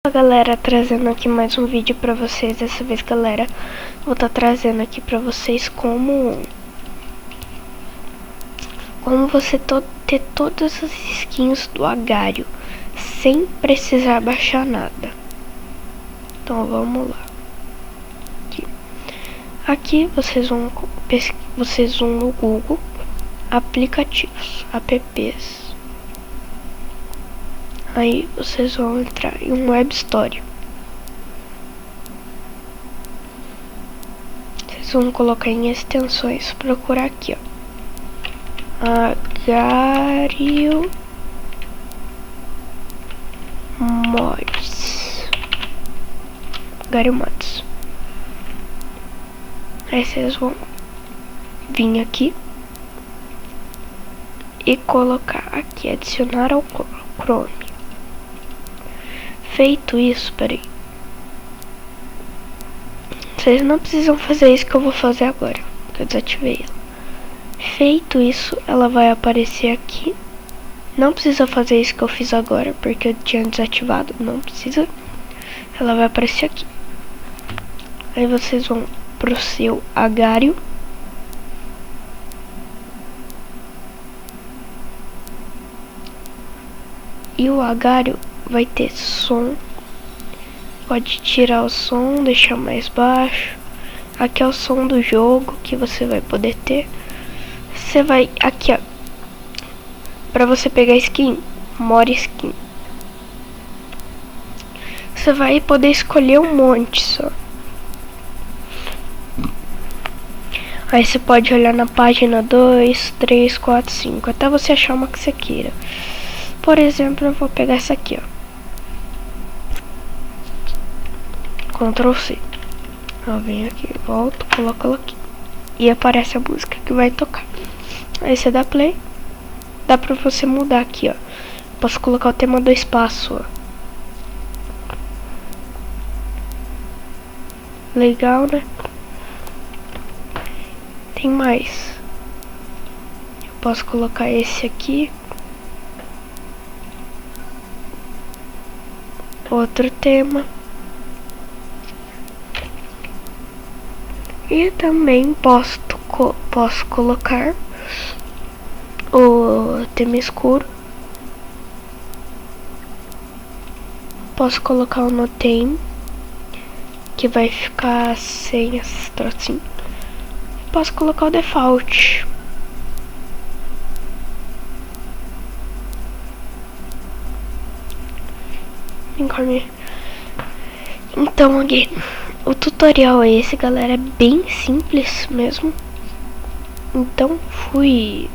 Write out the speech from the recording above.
Fala galera, trazendo aqui mais um vídeo pra vocês. Dessa vez galera, vou estar trazendo aqui pra vocês como você ter todas as skins do Agar.io sem precisar baixar nada. Então vamos lá. Aqui vocês vão no Google aplicativos, apps. Aí vocês vão entrar em um Web Store. Vocês vão colocar em extensões, procurar aqui, ó, Agar.io Mods. Agar.io Mods. Aí vocês vão vir aqui e colocar aqui, adicionar ao Chrome. Feito isso, peraí. Vocês não precisam fazer isso que eu vou fazer agora, que eu desativei ela. Feito isso, ela vai aparecer aqui. Não precisa fazer isso que eu fiz agora, porque eu tinha desativado. Não precisa. Ela vai aparecer aqui. Aí vocês vão pro seu Agar.io. E o Agar.io vai ter som. Pode tirar o som, deixar mais baixo. Aqui é o som do jogo que você vai poder ter. Você vai aqui, ó, pra você pegar skin, more skin. Você vai poder escolher um monte só. Aí você pode olhar na página 2, 3, 4, 5, até você achar uma que você queira. Por exemplo, eu vou pegar essa aqui, ó. Ctrl C. Eu venho aqui, volto, coloco ela aqui. E aparece a música que vai tocar. Aí você dá play. Dá pra você mudar aqui, ó. Posso colocar o tema do espaço, ó. Legal, né? Tem mais. Eu posso colocar esse aqui. Outro tema. E também posso colocar o tema escuro. Posso colocar o no theme, que vai ficar sem esses trocinhos. Posso colocar o default. Então, aqui, o tutorial é esse, galera. É bem simples mesmo. Então, fui.